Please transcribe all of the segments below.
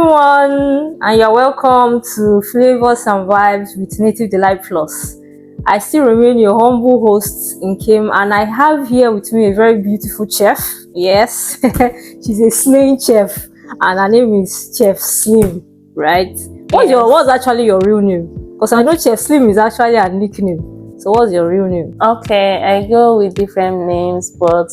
everyone, and you're welcome to Flavors and Vibes with Native Delight Plus. I still remain your humble host in Kim, and I have here with me a very beautiful chef. Yes, she's a slaying chef, and her name is Chef Slim, right? What's actually your real name? Because I know Chef Slim is actually a nickname. So what's your real name? Okay, I go with different names, but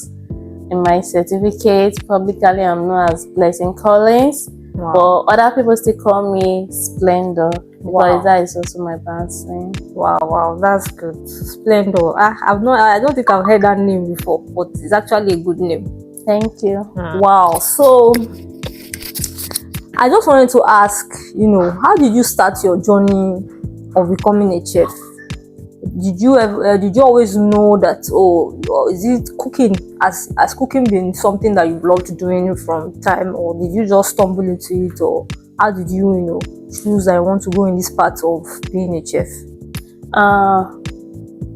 in my certificate, publicly I'm known as Blessing Collins. Wow. But other people still call me Splendor because that is also my brand's name. Wow, that's good. Splendor. I don't think I've heard that name before, but it's actually a good name. Thank you. Wow. So I just wanted to ask, how did you start your journey of becoming a chef? Did you always know that, is it cooking? Has cooking been something that you loved doing from time, or did you just stumble into it, or how did you, choose that I want to go in this part of being a chef?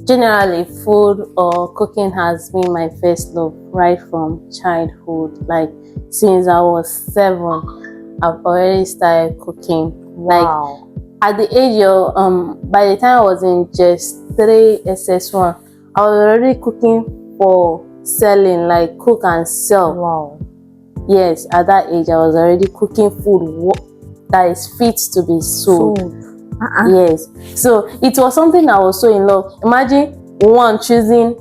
Generally, food or cooking has been my first love right from childhood. Like since I was 7, I've already started cooking. Wow. Like at the age of by the time I was in just 3 SS1, I was already cooking for selling, like cook and sell. Wow. Yes, at that age I was already cooking food that is fit to be sold. Yes, so it was something I was so in love. Imagine one choosing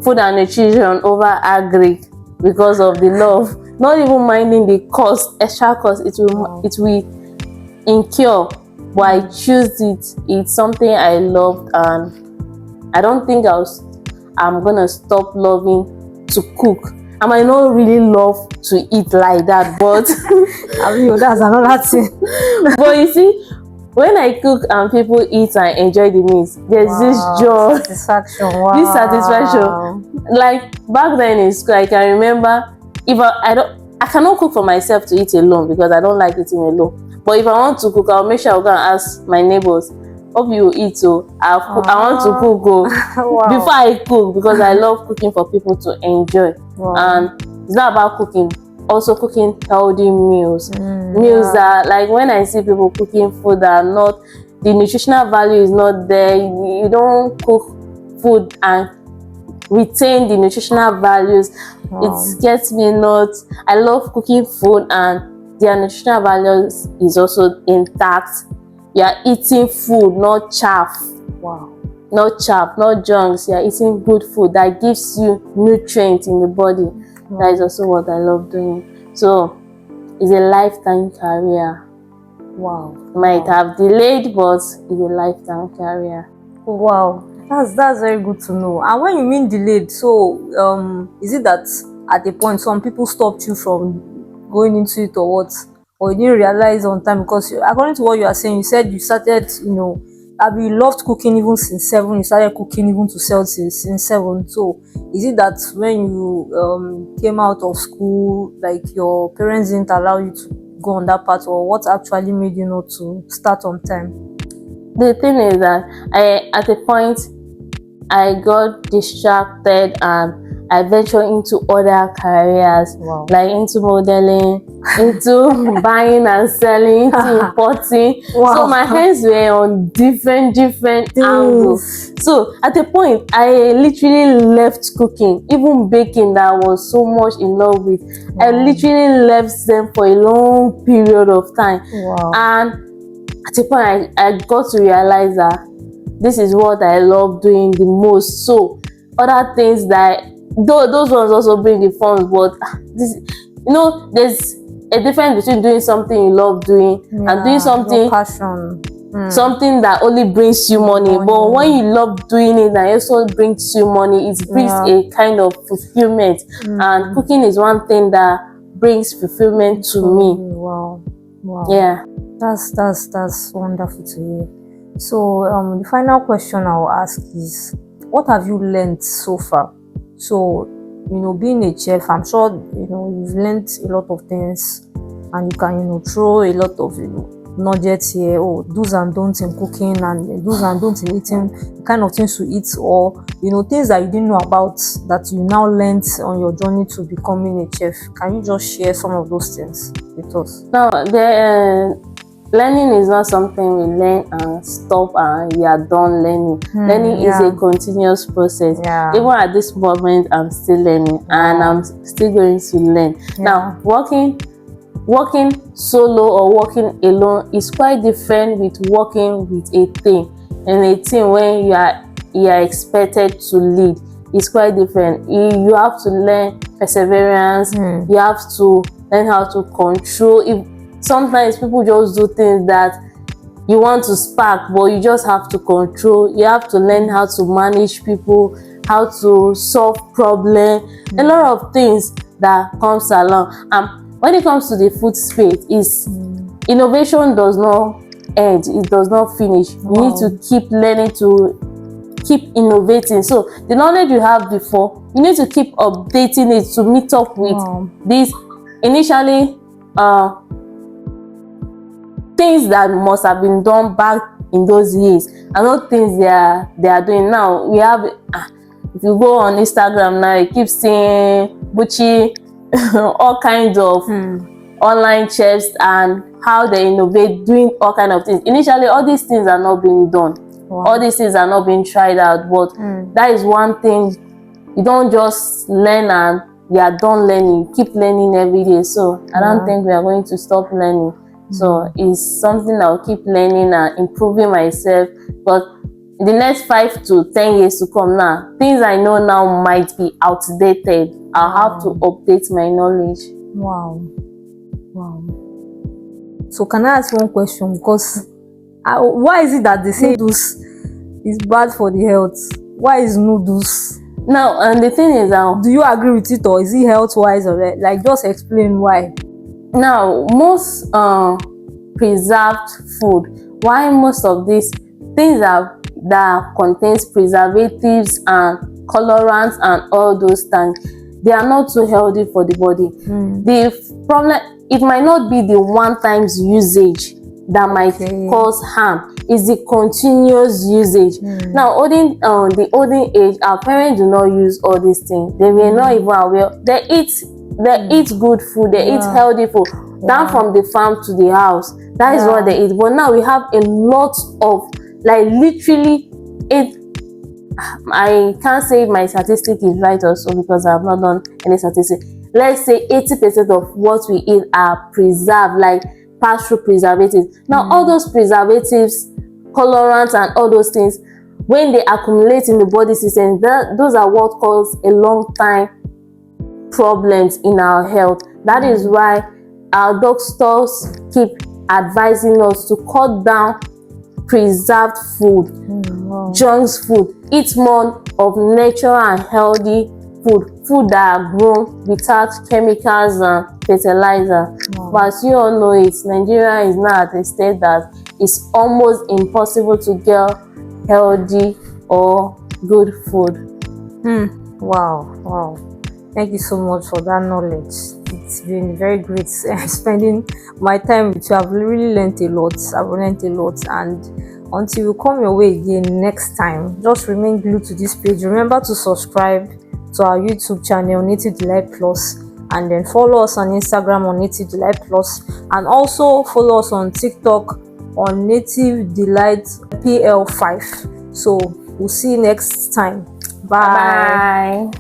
food and nutrition over agri because of the love, not even minding the cost, extra cost it will incur. But I choose it. It's something I loved, and I don't think I'm gonna stop loving to cook. I might not really love to eat like that, but that's another thing. But you see, when I cook and people eat and enjoy the meals, there's this joy, satisfaction. Wow. This satisfaction. Like back then in school, I can remember if I cannot cook for myself to eat alone because I don't like eating alone. But if I want to cook, I'll make sure I'll go and ask my neighbors, hope you eat, so I want to cook wow. Before I cook, because I love cooking for people to enjoy. Wow. And it's not about cooking, also cooking healthy meals. Meals that, like when I see people cooking food that are not, the nutritional value is not there, you don't cook food and retain the nutritional values. It gets me nuts. I love cooking food and their nutritional values is also intact. You are eating food, not chaff. Wow. Not chaff, not junks. You are eating good food that gives you nutrients in the body. That is also what I love doing. So it's a lifetime career. Wow. Might have delayed, but it's a lifetime career. Wow. That's very good to know. And when you mean delayed, so is it that at a point some people stopped you from going into it, or what? Or you didn't realize on time? Because according to what you are saying, you said you started, you loved cooking even since 7. You started cooking even to sell since 7. So is it that when you came out of school, like your parents didn't allow you to go on that path, or what actually made you not to start on time? The thing is that at a point I got distracted and I ventured into other careers. Wow. Like into modeling, into buying and selling, into importing. Wow. So my hands were on different angles. So at a point, I literally left cooking, even baking that I was so much in love with. Wow. I literally left them for a long period of time. Wow. And at a point, I got to realize that this is what I love doing the most. So other things that, though those ones also bring the funds, but there's a difference between doing something you love doing and doing something passion. Something that only brings you money. But when you love doing it and it also brings you money, it brings a kind of fulfillment. And cooking is one thing that brings fulfillment to me. Wow. Yeah. That's wonderful to hear. So the final question I will ask is, what have you learned so far? So, being a chef, I'm sure, you've learned a lot of things, and you can, throw a lot of, nuggets here, oh, do's and don'ts in cooking and do's and don'ts in eating, the kind of things to eat, or things that you didn't know about that you now learned on your journey to becoming a chef. Can you just share some of those things with us? Now, learning is not something we learn and stop and you are done learning. Learning is a continuous process. Even at this moment, I'm still learning and I'm still going to learn. Now, working solo or working alone is quite different with working with a team. And a team, when you are expected to lead, is quite different. You have to learn perseverance. You have to learn how to control. Sometimes people just do things that you want to spark, but you just have to control. You have to learn how to manage people, how to solve problems, a lot of things that comes along. When it comes to the food space, innovation does not end, it does not finish. You need to keep learning, to keep innovating. So the knowledge you have before, you need to keep updating it to meet up with this initially things that must have been done back in those years, and not things they are doing now. We have if you go on Instagram now, you keep seeing Bucci all kinds of online chefs and how they innovate, doing all kinds of things. Initially, all these things are not being done. All these things are not being tried out, but that is one thing. You don't just learn and you are done learning. You keep learning every day. So I don't think we are going to stop learning. So it's something I'll keep learning and improving myself. But in the next 5 to 10 years to come now, things I know now might be outdated. I'll have to update my knowledge. Wow. So can I ask one question? Because why is it that they say noodles is bad for the health? Why is noodles? Now, and the thing is, do you agree with it, or is it health wise, or like just explain why? Now, most preserved food, why most of these things that contains preservatives and colorants and all those things, they are not so healthy for the body. The problem, it might not be the one-time usage that might cause harm. It's the continuous usage. Now, the olden age, our parents do not use all these things. They were not even aware. They eat good food, they eat healthy food, down from the farm to the house. That is what they eat. But now we have a lot of, like, literally, I can't say my statistic is right also because I have not done any statistics. Let's say 80% of what we eat are preserved, like pass through preservatives. Now, all those preservatives, colorants, and all those things, when they accumulate in the body system, those are what cause a long time problems in our health. That is why our doctors keep advising us to cut down preserved food, junk food, eat more of natural and healthy food that are grown without chemicals and fertilizer. But as you all know, Nigeria is now at a state that it's almost impossible to get healthy or good food. Wow. Thank you so much for that knowledge. It's been very great spending my time with you. I've really learned a lot. And until we come your way again next time, just remain glued to this page. Remember to subscribe to our YouTube channel, Native Delight Plus, and then follow us on Instagram on Native Delight Plus, and also follow us on TikTok on Native Delight PL5. So we'll see you next time. Bye.